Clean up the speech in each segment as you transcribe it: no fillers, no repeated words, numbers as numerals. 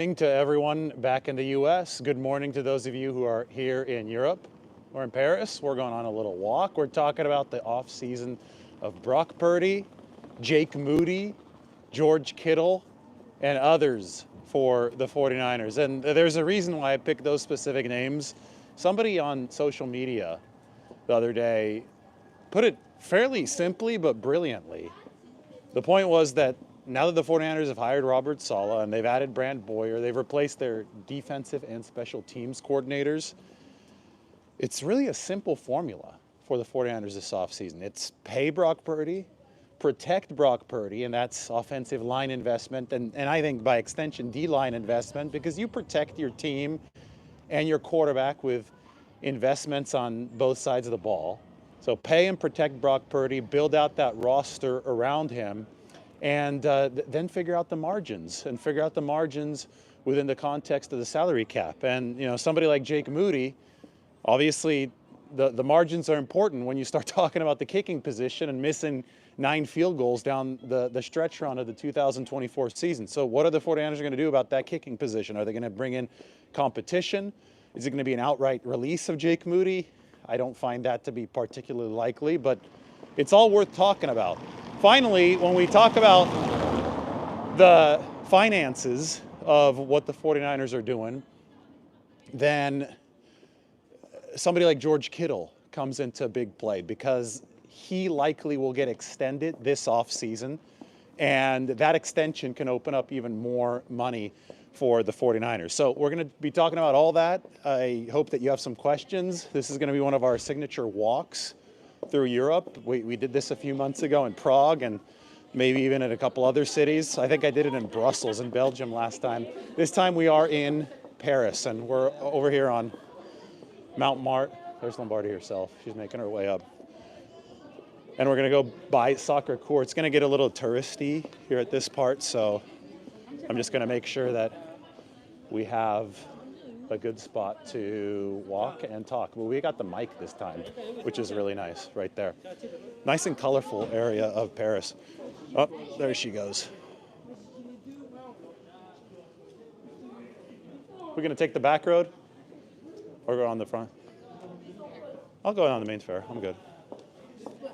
To everyone back in the U.S. Good morning to those of you who are here in Europe or in Paris. We're going on a little walk. We're talking about the off-season of Brock Purdy, Jake Moody, George Kittle, and others for the 49ers. And there's a reason why I picked those specific names. Somebody on social media the other day put it fairly simply but brilliantly. The point was that now that the 49ers have hired Robert Saleh and they've added Brant Boyer, they've replaced their defensive and special teams coordinators, it's really a simple formula for the 49ers this offseason. It's pay Brock Purdy, protect Brock Purdy, and that's offensive line investment, and I think by extension D-line investment, because you protect your team and your quarterback with investments on both sides of the ball. So pay and protect Brock Purdy, build out that roster around him, and then figure out the margins within the context of the salary cap. And somebody like Jake Moody, obviously the margins are important when you start talking about the kicking position and missing 9 field goals down the stretch run of the 2024 season. So what are the 49ers going to do about that kicking position? Are they going to bring in competition? Is it going to be an outright release of Jake Moody? I don't find that to be particularly likely, but it's all worth talking about. Finally, when we talk about the finances of what the 49ers are doing, then somebody like George Kittle comes into big play because he likely will get extended this offseason, and that extension can open up even more money for the 49ers. So we're going to be talking about all that. I hope that you have some questions. This is going to be one of our signature walks through Europe. We did this a few months ago in Prague and maybe even in a couple other cities. I think I did it in Brussels in Belgium last time. This time we are in Paris, and we're over here on Mount Mart. There's Lombardi herself. She's making her way up. And we're going to go by soccer court. It's going to get a little touristy here at this part, so I'm just going to make sure that we have a good spot to walk and talk. But we got the mic this time, which is really nice right there. Nice and colorful area of Paris. Oh, there she goes. We're going to take the back road or go on the front? I'll go on the main fair. I'm good.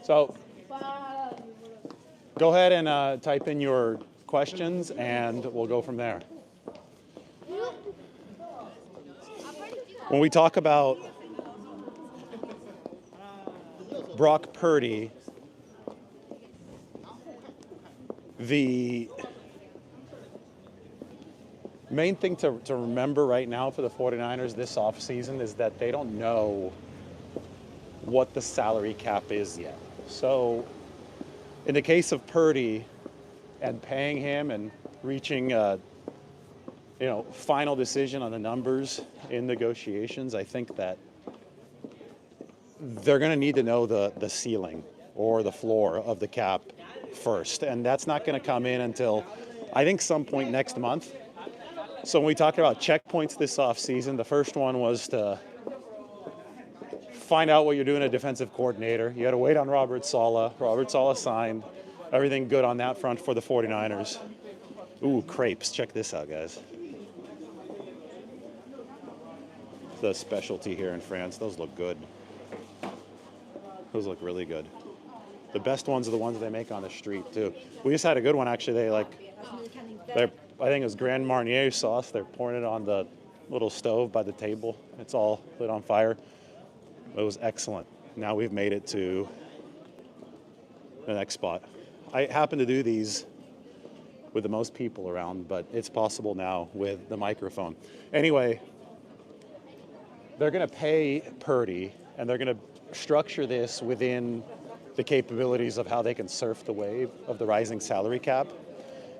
So go ahead and type in your questions, and we'll go from there. When we talk about Brock Purdy, the main thing to remember right now for the 49ers this offseason is that they don't know what the salary cap is yet. So in the case of Purdy and paying him and reaching final decision on the numbers in negotiations, I think that they're going to need to know the ceiling or the floor of the cap first. And that's not going to come in until, I think, some point next month. So when we talk about checkpoints this offseason, the first one was to find out what you're doing as a defensive coordinator. You had to wait on Robert Saleh. Robert Saleh signed. Everything good on that front for the 49ers. Ooh, crepes. Check this out, guys. The specialty here in France. Those look good. Those look really good. The best ones are the ones they make on the street, too. We just had a good one, actually. I think it was Grand Marnier sauce. They're pouring it on the little stove by the table. It's all lit on fire. It was excellent. Now we've made it to the next spot. I happen to do these with the most people around, but it's possible now with the microphone. Anyway, they're going to pay Purdy, and they're going to structure this within the capabilities of how they can surf the wave of the rising salary cap.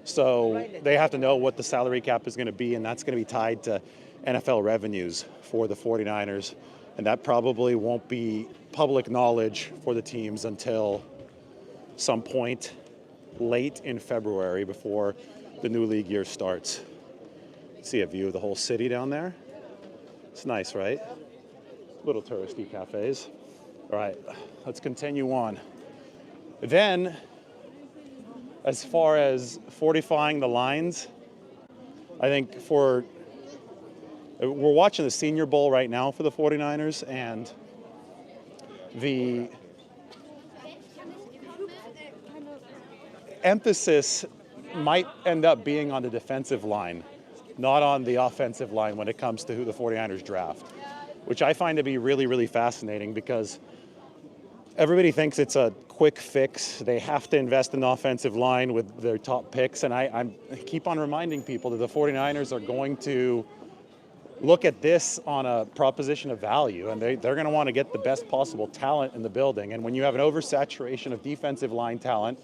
So they have to know what the salary cap is going to be, and that's going to be tied to NFL revenues for the 49ers. And that probably won't be public knowledge for the teams until some point late in February before the new league year starts. See a view of the whole city down there. It's nice, right? Little touristy cafes. All right, let's continue on. Then, as far as fortifying the lines, I think we're watching the Senior Bowl right now for the 49ers, and the emphasis might end up being on the defensive line, not on the offensive line when it comes to who the 49ers draft, which I find to be really, really fascinating because everybody thinks it's a quick fix. They have to invest in the offensive line with their top picks, and I keep on reminding people that the 49ers are going to look at this on a proposition of value, and they're going to want to get the best possible talent in the building. And when you have an oversaturation of defensive line talent,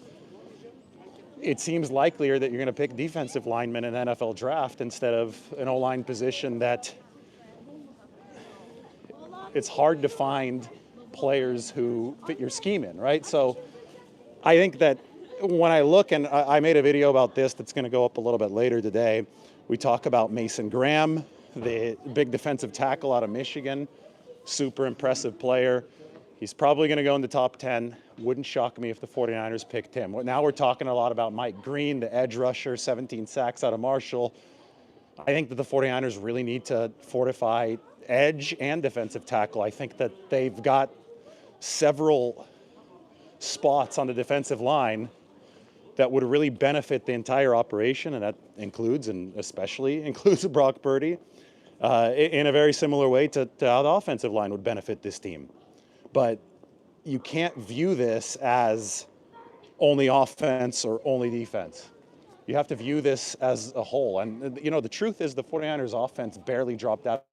it seems likelier that you're going to pick defensive linemen in an NFL draft instead of an O-line position that it's hard to find players who fit your scheme in, right? So I think that when I look, and I made a video about this that's going to go up a little bit later today, we talk about Mason Graham, the big defensive tackle out of Michigan, super impressive player. He's probably going to go in the top 10. Wouldn't shock me if the 49ers picked him. Now we're talking a lot about Mike Green, the edge rusher, 17 sacks out of Marshall. I think that the 49ers really need to fortify edge and defensive tackle. I think that they've got several spots on the defensive line that would really benefit the entire operation, and that includes, and especially includes Brock Purdy, in a very similar way to how the offensive line would benefit this team. But you can't view this as only offense or only defense. You have to view this as a whole. And, you know, the truth is the 49ers offense barely dropped out.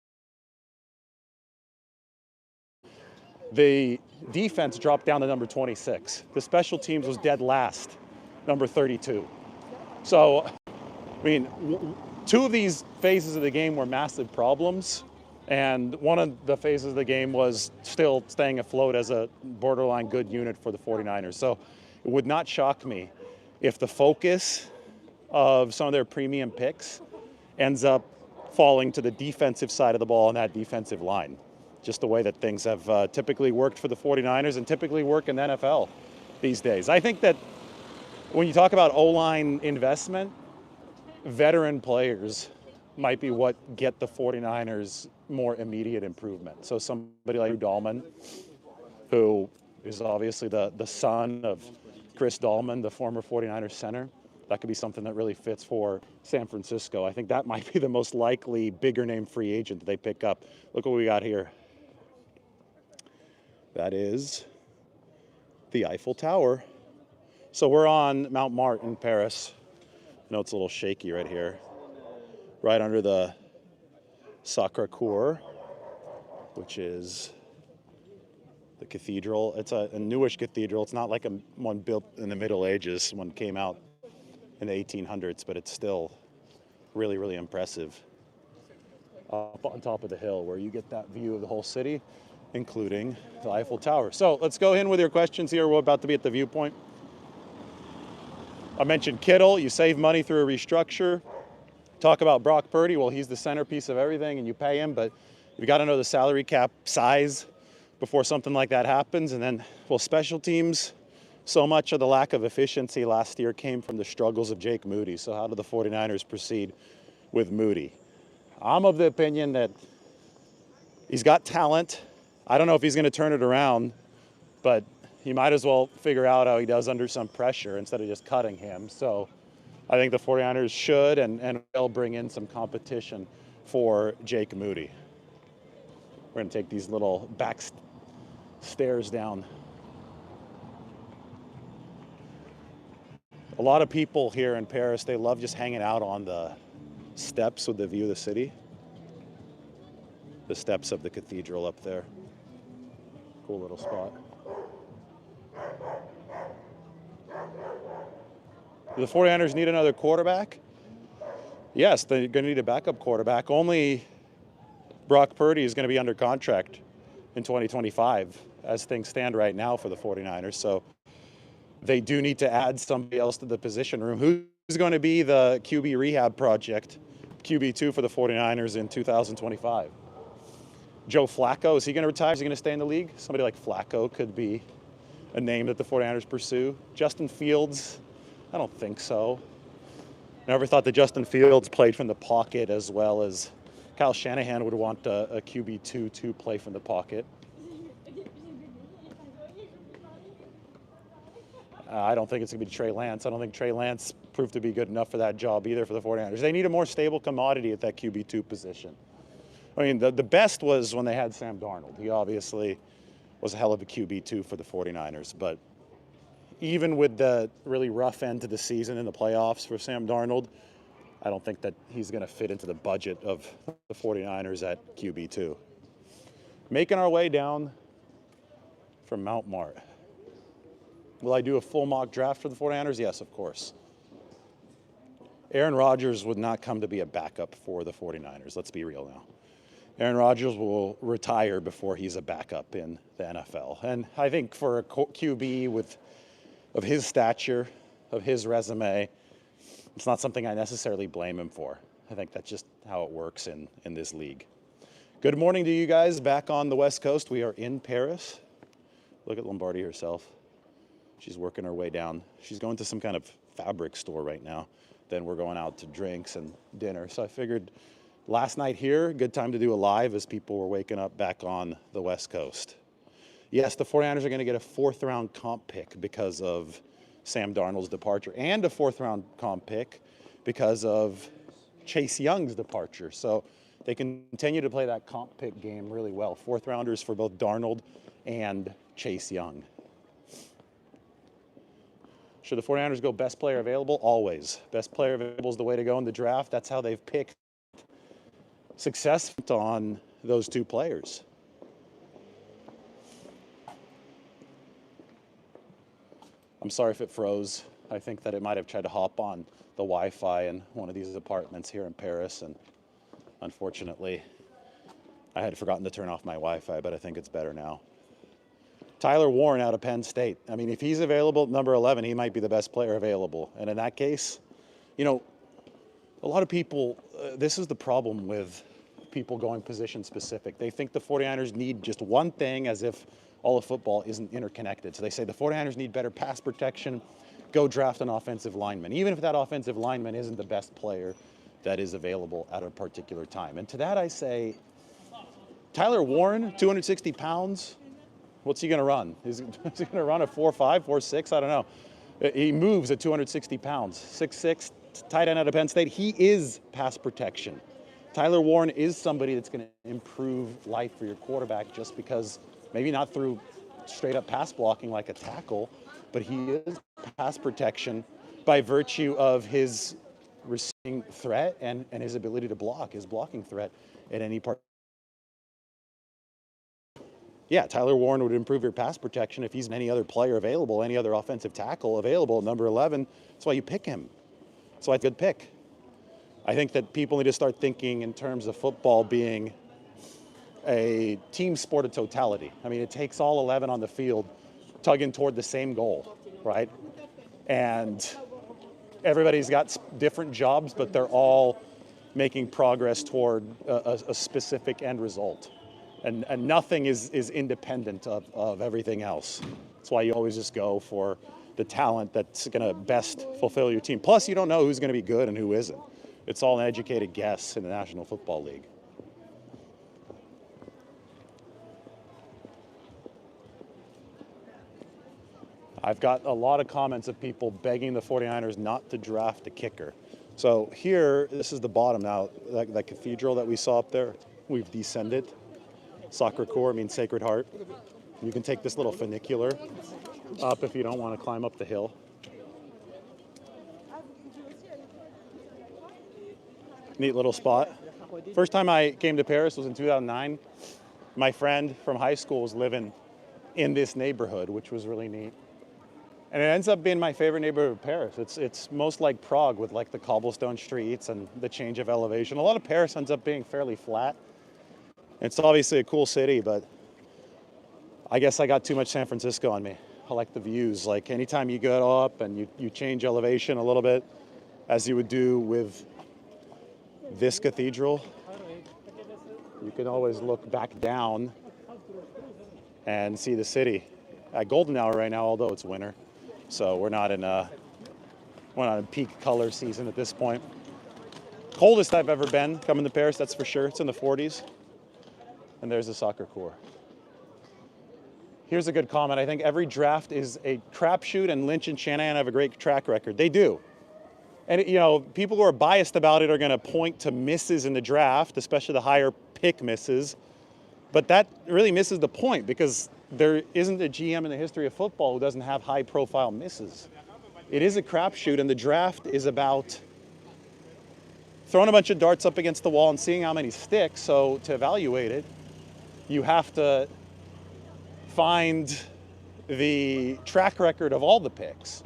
The defense dropped down to number 26. The special teams was dead last, number 32. So, I mean, two of these phases of the game were massive problems. And one of the phases of the game was still staying afloat as a borderline good unit for the 49ers. So it would not shock me if the focus of some of their premium picks ends up falling to the defensive side of the ball and that defensive line. Just the way that things have typically worked for the 49ers and typically work in the NFL these days. I think that when you talk about O-line investment, veteran players might be what get the 49ers more immediate improvement. So somebody like Dahlman, who is obviously the son of Chris Dahlman, the former 49ers center, that could be something that really fits for San Francisco. I think that might be the most likely bigger name free agent that they pick up. Look what we got here. That is the Eiffel Tower. So we're on Mount Martin in Paris. I know it's a little shaky right here. Right under the Sacré-Cœur, which is the cathedral. It's a newish cathedral. It's not like one built in the Middle Ages. One came out in the 1800s, but it's still really, really impressive. Up on top of the hill where you get that view of the whole city, including the Eiffel Tower. So let's go in with your questions here. We're about to be at the viewpoint. I mentioned Kittle. You save money through a restructure. Talk about Brock Purdy. Well, he's the centerpiece of everything, and you pay him, but you've got to know the salary cap size before something like that happens. And then, well, special teams, so much of the lack of efficiency last year came from the struggles of Jake Moody. So how do the 49ers proceed with Moody? I'm of the opinion that he's got talent. I don't know if he's going to turn it around, but he might as well figure out how he does under some pressure instead of just cutting him. So I think the 49ers should and will bring in some competition for Jake Moody. We're going to take these little back stairs down. A lot of people here in Paris, they love just hanging out on the steps with the view of the city. The steps of the cathedral up there. Cool little spot. Do the 49ers need another quarterback? Yes, they're going to need a backup quarterback. Only Brock Purdy is going to be under contract in 2025 as things stand right now for the 49ers. So they do need to add somebody else to the position room. Who's going to be the QB rehab project, QB2 for the 49ers in 2025? Joe Flacco, is he going to retire? Is he going to stay in the league? Somebody like Flacco could be a name that the 49ers pursue. Justin Fields, I don't think so. Never thought that Justin Fields played from the pocket as well as Kyle Shanahan would want a QB2 to play from the pocket. I don't think it's going to be Trey Lance. I don't think Trey Lance proved to be good enough for that job either for the 49ers. They need a more stable commodity at that QB2 position. I mean, the best was when they had Sam Darnold. He obviously was a hell of a QB2 for the 49ers. But even with the really rough end to the season in the playoffs for Sam Darnold, I don't think that he's going to fit into the budget of the 49ers at QB2. Making our way down from Mount Mart. Will I do a full mock draft for the 49ers? Yes, of course. Aaron Rodgers would not come to be a backup for the 49ers. Let's be real now. Aaron Rodgers will retire before he's a backup in the NFL. And I think for a QB of his stature, of his resume, it's not something I necessarily blame him for. I think that's just how it works in this league. Good morning to you guys back on the West Coast. We are in Paris. Look at Lombardi herself. She's working her way down. She's going to some kind of fabric store right now. Then we're going out to drinks and dinner. So I figured last night here, good time to do a live as people were waking up back on the West Coast. Yes, the 49ers are going to get a 4th round comp pick because of Sam Darnold's departure and a 4th round comp pick because of Chase Young's departure. So they continue to play that comp pick game really well. 4th rounders for both Darnold and Chase Young. Should the 49ers go best player available? Always. Best player available is the way to go in the draft. That's how they've picked success on those two players. I'm sorry if it froze. I think that it might have tried to hop on the Wi-Fi in one of these apartments here in Paris, and unfortunately, I had forgotten to turn off my Wi-Fi, but I think it's better now. Tyler Warren out of Penn State. I mean, if he's available at number 11, he might be the best player available. And in that case, you know, a lot of people, this is the problem with people going position specific. They think the 49ers need just one thing, as if all of football isn't interconnected. So they say the 49ers need better pass protection, go draft an offensive lineman, even if that offensive lineman isn't the best player that is available at a particular time. And to that I say, Tyler Warren, 260 pounds, what's he going to run? Is he going to run a 4.5, 4.6? I don't know. He moves at 260 pounds, 6'6", tight end out of Penn State. He is pass protection. Tyler Warren is somebody that's going to improve life for your quarterback just because, maybe not through straight up pass blocking like a tackle, but he is pass protection by virtue of his receiving threat and his ability to block, his blocking threat at any part. Yeah, Tyler Warren would improve your pass protection if he's any other player available, any other offensive tackle available at number 11. That's why you pick him. That's why it's a good pick. I think that people need to start thinking in terms of football being a team sport of totality. I mean, it takes all 11 on the field tugging toward the same goal, right? And everybody's got different jobs, but they're all making progress toward a specific end result. And nothing is independent of everything else. That's why you always just go for the talent that's going to best fulfill your team. Plus, you don't know who's going to be good and who isn't. It's all an educated guess in the National Football League. I've got a lot of comments of people begging the 49ers not to draft a kicker. So here, this is the bottom now, that cathedral that we saw up there, we've descended. Sacre Coeur means Sacred Heart. You can take this little funicular up if you don't want to climb up the hill. Neat little spot. First time I came to Paris was in 2009. My friend from high school was living in this neighborhood, which was really neat. And it ends up being my favorite neighborhood of Paris. It's most like Prague with like the cobblestone streets and the change of elevation. A lot of Paris ends up being fairly flat. It's obviously a cool city, but I guess I got too much San Francisco on me. I like the views. Like anytime you go up and you change elevation a little bit, as you would do with this cathedral, you can always look back down and see the city. At golden hour right now, although it's winter, so we're not We're on a peak color season at this point. Coldest I've ever been coming to Paris, that's for sure. It's in the 40s. And there's the soccer core. Here's a good comment. I think every draft is a crapshoot, and Lynch and Shanahan have a great track record. They do. And, you know, people who are biased about it are going to point to misses in the draft, especially the higher pick misses. But that really misses the point, because there isn't a GM in the history of football who doesn't have high-profile misses. It is a crapshoot, and the draft is about throwing a bunch of darts up against the wall and seeing how many stick. So to evaluate it, you have to find the track record of all the picks.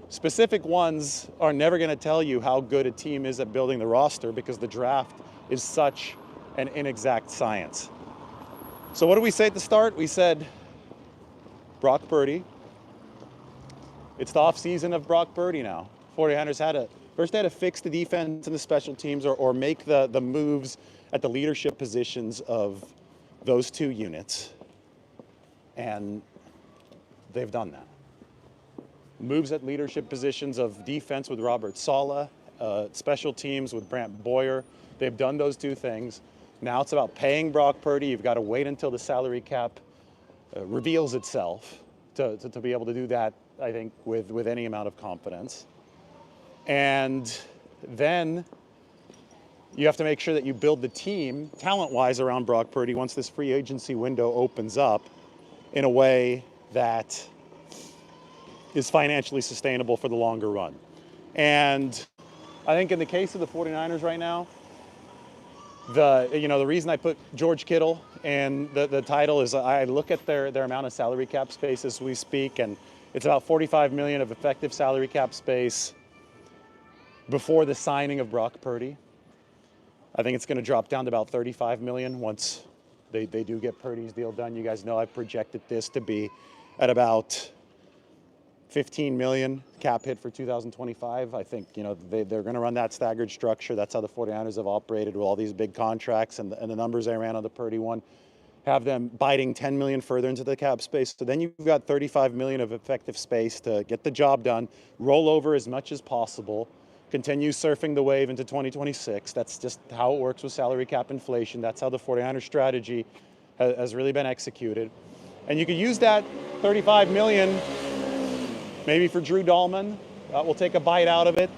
Specific ones are never going to tell you how good a team is at building the roster, because the draft is such an inexact science. So what did we say at the start? We said Brock Purdy. It's the offseason of Brock Purdy now. 49ers had to fix the defense and the special teams, or make the moves at the leadership positions of those two units. And they've done that. Moves at leadership positions of defense with Robert Saleh, special teams with Brant Boyer. They've done those two things. Now it's about paying Brock Purdy. You've got to wait until the salary cap reveals itself to be able to do that, I think, with any amount of confidence. And then you have to make sure that you build the team talent-wise around Brock Purdy once this free agency window opens up, in a way that is financially sustainable for the longer run. And I think in the case of the 49ers right now, the reason I put George Kittle in the title is I look at their amount of salary cap space as we speak, and it's about $45 million of effective salary cap space before the signing of Brock Purdy. I think it's going to drop down to about $35 million once they do get Purdy's deal done. You guys know I've projected this to be at about $15 million cap hit for 2025. I think, they're going to run that staggered structure. That's how the 49ers have operated with all these big contracts, and the numbers I ran on the Purdy one have them biting $10 million further into the cap space. So then you've got $35 million of effective space to get the job done, roll over as much as possible, continue surfing the wave into 2026. That's just how it works with salary cap inflation. That's how the 49ers strategy has really been executed. And you could use that $35 million maybe for Drew Dahlman. We'll take a bite out of it.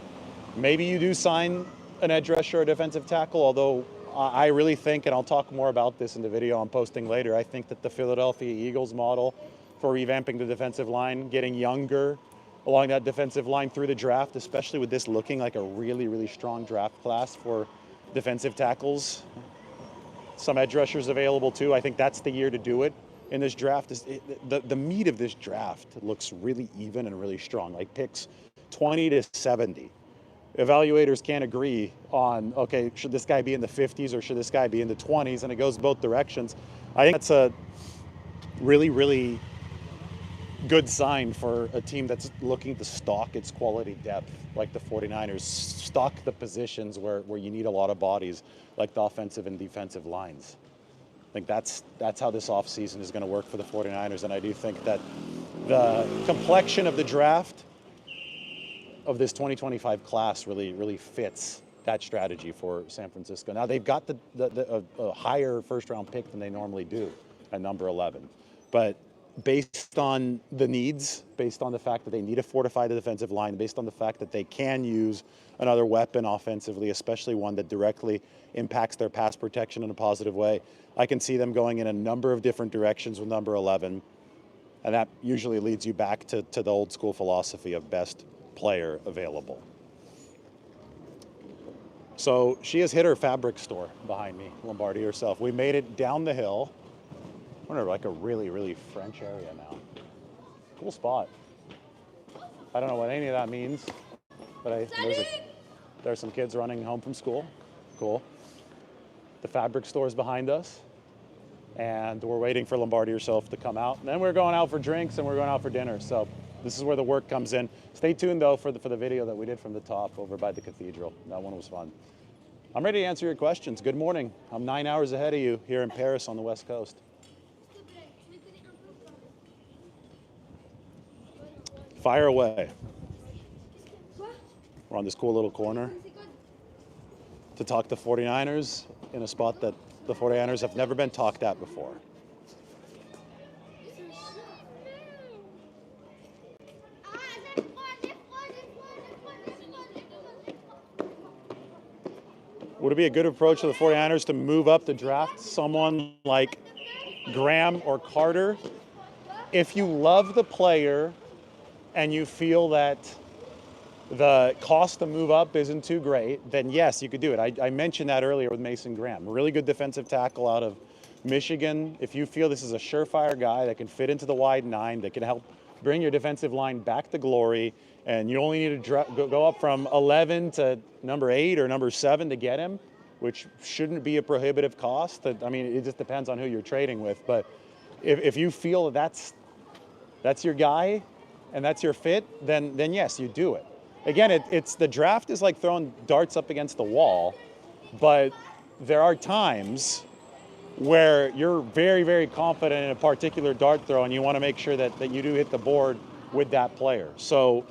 Maybe you do sign an edge rusher or a defensive tackle, although I really think, and I'll talk more about this in the video I'm posting later, I think that the Philadelphia Eagles model for revamping the defensive line, getting younger along that defensive line through the draft, especially with this looking like a really, really strong draft class for defensive tackles. Some edge rushers available too. I think that's the year to do it in this draft. The meat of this draft looks really even and really strong, like picks 20 to 70. Evaluators can't agree on, okay, should this guy be in the 50s or should this guy be in the 20s? And it goes both directions. I think that's a really, really good sign for a team that's looking to stock its quality depth, like the 49ers. Stock the positions where you need a lot of bodies, like the offensive and defensive lines. I think that's how this offseason is going to work for the 49ers. And I do think that the complexion of the draft of this 2025 class really fits that strategy for San Francisco. Now they've got a higher first-round pick than they normally do at number 11. But based on the needs, based on the fact that they need to fortify the defensive line, based on the fact that they can use another weapon offensively, especially one that directly impacts their pass protection in a positive way, I can see them going in a number of different directions with number 11. And that usually leads you back to the old school philosophy of best player available. So she has hit her fabric store behind me, Lombardi herself. We made it down the hill. We're in like a really, really French area now. Cool spot. I don't know what any of that means, but there's some kids running home from school. Cool. The fabric store is behind us, and we're waiting for Lombardi herself to come out. And then we're going out for drinks and we're going out for dinner. So this is where the work comes in. Stay tuned though for the video that we did from the top over by the cathedral. That one was fun. I'm ready to answer your questions. Good morning. I'm 9 hours ahead of you here in Paris on the West Coast. Fire away. We're on this cool little corner to talk the 49ers in a spot that the 49ers have never been talked at before. Would it be a good approach to the 49ers to move up to draft someone like Graham or Carter? If you love the player and you feel that the cost to move up isn't too great, then yes, you could do it. I mentioned that earlier with Mason Graham. Really good defensive tackle out of Michigan. If you feel this is a surefire guy that can fit into the wide nine, that can help bring your defensive line back to glory, and you only need to go up from 11 to number 8 or number 7 to get him, which shouldn't be a prohibitive cost. I mean, it just depends on who you're trading with. But if you feel that's your guy and that's your fit, then yes, you do it. Again, it's the draft is like throwing darts up against the wall, but there are times where you're very, very confident in a particular dart throw and you want to make sure that you do hit the board with that player. So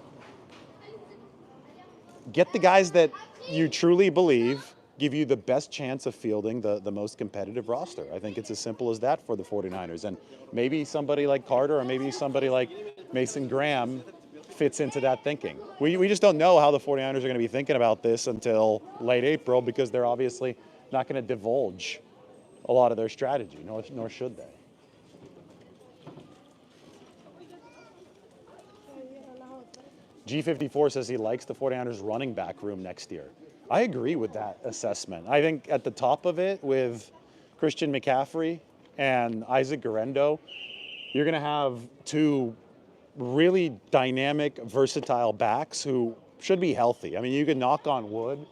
get the guys that you truly believe give you the best chance of fielding the most competitive roster. I think it's as simple as that for the 49ers. And maybe somebody like Carter or maybe somebody like Mason Graham fits into that thinking. We just don't know how the 49ers are going to be thinking about this until late April, because they're obviously not going to divulge a lot of their strategy, nor should they. G54 says he likes the 49ers running back room next year. I agree with that assessment. I think at the top of it with Christian McCaffrey and Isaac Guerendo, you're going to have two really dynamic, versatile backs who should be healthy. I mean, you can knock on wood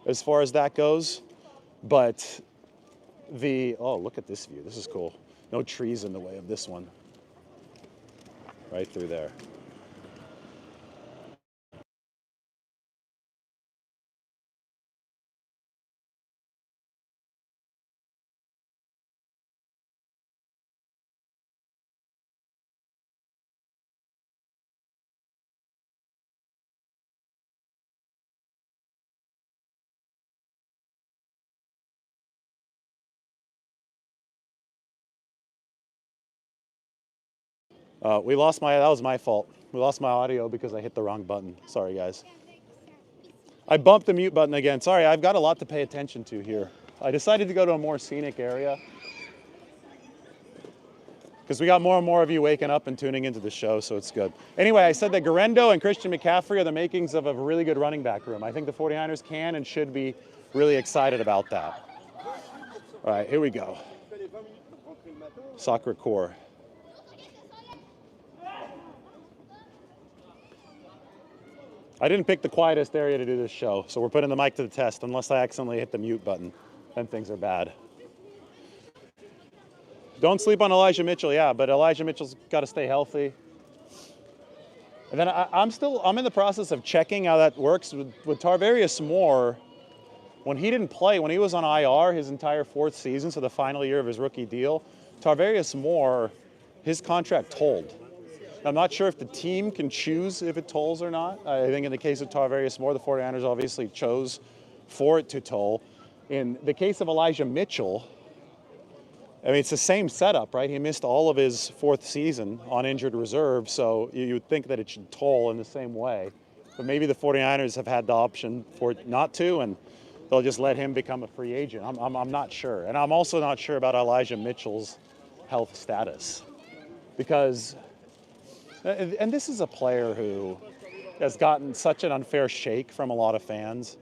as far as that goes, but look at this view. This is cool. No trees in the way of this one. Right through there. That was my fault. We lost my audio because I hit the wrong button. Sorry, guys. I bumped the mute button again. Sorry, I've got a lot to pay attention to here. I decided to go to a more scenic area because we got more and more of you waking up and tuning into the show, so it's good. Anyway, I said that Guerendo and Christian McCaffrey are the makings of a really good running back room. I think the 49ers can and should be really excited about that. All right, here we go. Sacre Coeur. I didn't pick the quietest area to do this show, so we're putting the mic to the test. Unless I accidentally hit the mute button, then things are bad. Don't sleep on Elijah Mitchell, yeah, but Elijah Mitchell's got to stay healthy. And then I'm in the process of checking how that works with Tarvarius Moore. When he didn't play, when he was on IR his entire 4th season, so the final year of his rookie deal, Tarvarius Moore, his contract tolled. I'm not sure if the team can choose if it tolls or not. I think in the case of Tarvarius Moore, the 49ers obviously chose for it to toll. In the case of Elijah Mitchell, I mean, it's the same setup, right? He missed all of his 4th season on injured reserve, so you would think that it should toll in the same way. But maybe the 49ers have had the option for it not to, and they'll just let him become a free agent. I'm not sure. And I'm also not sure about Elijah Mitchell's health status, because and this is a player who has gotten such an unfair shake from a lot of fans.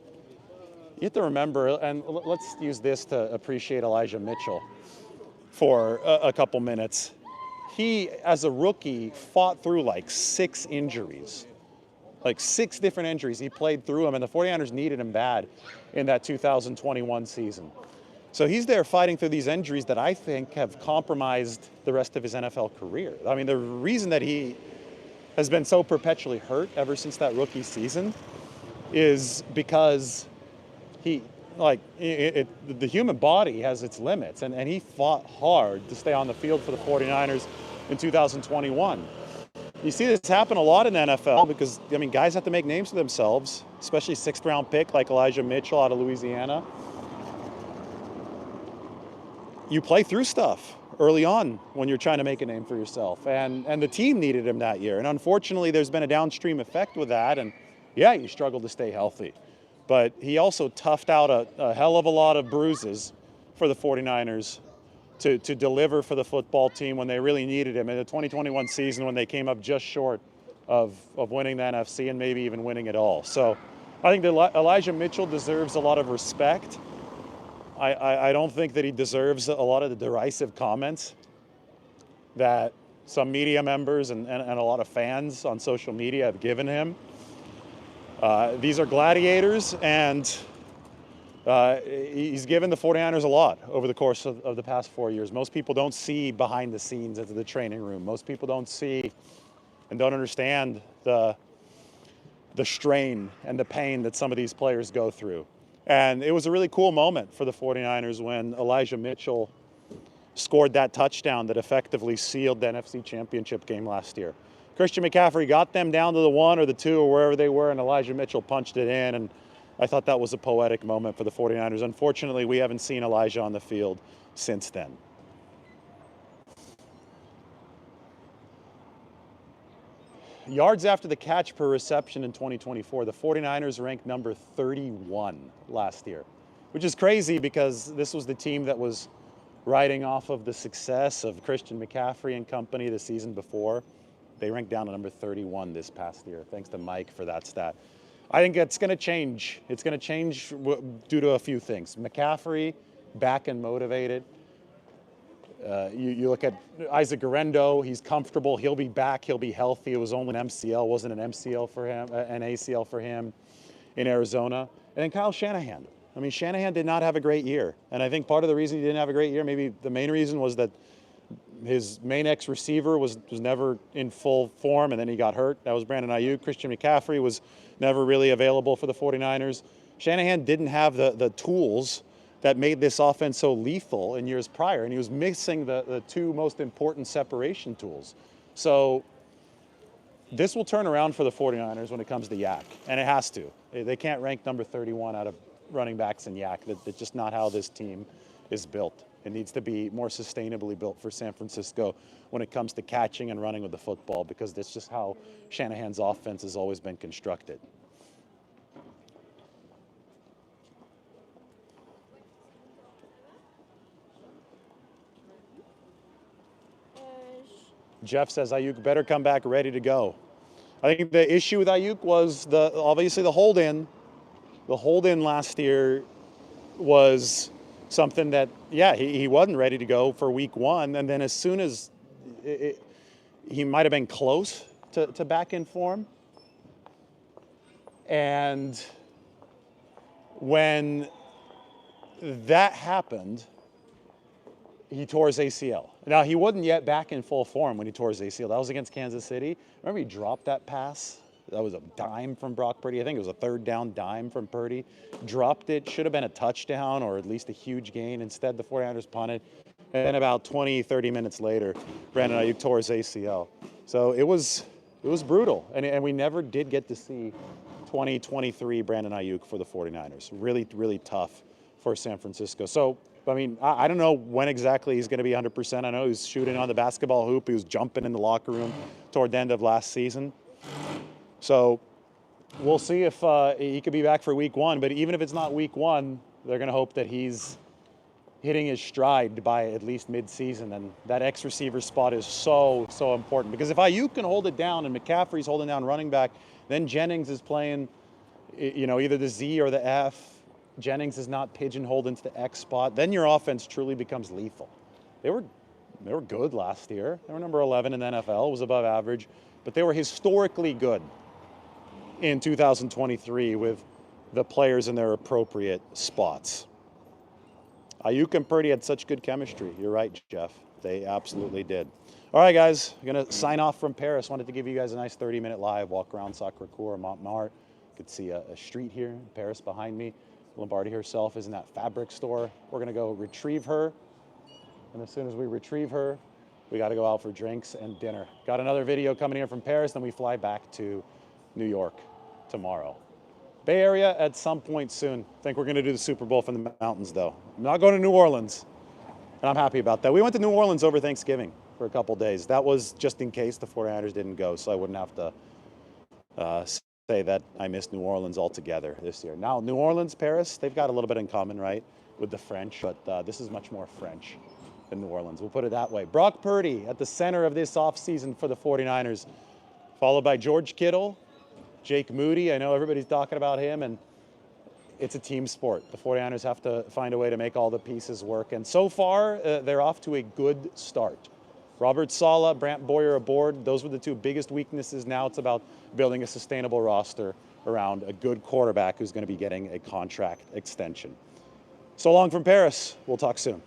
You have to remember, and let's use this to appreciate Elijah Mitchell for a couple minutes. He, as a rookie, fought through like 6 injuries. Like 6 different injuries. He played through them, and the 49ers needed him bad in that 2021 season. So he's there fighting through these injuries that I think have compromised the rest of his NFL career. I mean, the reason that he has been so perpetually hurt ever since that rookie season is because the human body has its limits, and he fought hard to stay on the field for the 49ers in 2021. You see this happen a lot in the NFL because, I mean, guys have to make names for themselves, especially sixth-round pick like Elijah Mitchell out of Louisiana, you play through stuff early on when you're trying to make a name for yourself. And the team needed him that year. And unfortunately, there's been a downstream effect with that. And yeah, you struggle to stay healthy. But he also toughed out a hell of a lot of bruises for the 49ers to deliver for the football team when they really needed him in the 2021 season, when they came up just short of winning the NFC and maybe even winning it all. So I think that Elijah Mitchell deserves a lot of respect. I don't think that he deserves a lot of the derisive comments that some media members and a lot of fans on social media have given him. These are gladiators, and he's given the 49ers a lot over the course of the past 4 years. Most people don't see behind the scenes into the training room. Most people don't see and don't understand the strain and the pain that some of these players go through. And it was a really cool moment for the 49ers when Elijah Mitchell scored that touchdown that effectively sealed the NFC Championship game last year. Christian McCaffrey got them down to the 1 or the 2 or wherever they were, and Elijah Mitchell punched it in. And I thought that was a poetic moment for the 49ers. Unfortunately, we haven't seen Elijah on the field since then. Yards after the catch per reception in 2024, the 49ers ranked number 31 last year, which is crazy because this was the team that was riding off of the success of Christian McCaffrey and company the season before. They ranked down to number 31 this past year. Thanks to Mike for that stat. I think it's going to change. It's going to change due to a few things. McCaffrey back and motivated. You look at Isaac Guerrero, he's comfortable, he'll be back, he'll be healthy. It was only an MCL, wasn't an MCL for him, an ACL for him in Arizona. And then Kyle Shanahan. I mean, Shanahan did not have a great year. And I think part of the reason he didn't have a great year, maybe the main reason, was that his main ex-receiver was never in full form, and then he got hurt. That was Brandon Ayuk. Christian McCaffrey was never really available for the 49ers. Shanahan didn't have the tools that made this offense so lethal in years prior, and he was missing the two most important separation tools. So this will turn around for the 49ers when it comes to yak, and it has to. They can't rank number 31 out of running backs in yak. That's just not how this team is built. It needs to be more sustainably built for San Francisco when it comes to catching and running with the football, because that's just how Shanahan's offense has always been constructed. Jeff says Ayuk better come back ready to go. I think the issue with Ayuk was obviously the hold-in. The hold-in last year was something that, yeah, he wasn't ready to go for week 1. And then as soon as he might have been close to back in form. And when that happened, he tore his ACL. Now, he wasn't yet back in full form when he tore his ACL. That was against Kansas City. Remember, he dropped that pass? That was a dime from Brock Purdy. I think it was a third down dime from Purdy. Dropped it. Should have been a touchdown or at least a huge gain. Instead, the 49ers punted. And then about 20, 30 minutes later, Brandon Ayuk tore his ACL. So it was brutal. And we never did get to see 2023 Brandon Ayuk for the 49ers. Really, really tough for San Francisco. So, I mean, I don't know when exactly he's going to be 100%. I know he was shooting on the basketball hoop. He was jumping in the locker room toward the end of last season. So we'll see if he could be back for week 1. But even if it's not week 1, they're going to hope that he's hitting his stride by at least mid-season. And that X-receiver spot is so, so important. Because if Ayuk can hold it down and McCaffrey's holding down running back, then Jennings is playing, either the Z or the F. Jennings is not pigeonholed into the X spot. Then your offense truly becomes lethal. They were good last year. They were number 11 in the NFL. It was above average. But they were historically good in 2023 with the players in their appropriate spots. Ayuk and Purdy had such good chemistry. You're right, Jeff. They absolutely did. All right, guys. I'm going to sign off from Paris. Wanted to give you guys a nice 30-minute live walk around Sacré-Cœur, Montmartre. You could see a street here in Paris behind me. Lombardi herself is in that fabric store. We're going to go retrieve her. And as soon as we retrieve her, we got to go out for drinks and dinner. Got another video coming here from Paris, then we fly back to New York tomorrow. Bay Area at some point soon. I think we're going to do the Super Bowl from the mountains, though. I'm not going to New Orleans, and I'm happy about that. We went to New Orleans over Thanksgiving for a couple days. That was just in case the 49ers didn't go, so I wouldn't have to say that I missed New Orleans altogether this year. Now, New Orleans, Paris, they've got a little bit in common, right, with the French, but this is much more French than New Orleans. We'll put it that way. Brock Purdy at the center of this offseason for the 49ers, followed by George Kittle, Jake Moody. I know everybody's talking about him, and it's a team sport. The 49ers have to find a way to make all the pieces work, and so far, they're off to a good start. Robert Saleh, Brant Boyer aboard. Those were the two biggest weaknesses. Now it's about building a sustainable roster around a good quarterback who's going to be getting a contract extension. So long from Paris. We'll talk soon.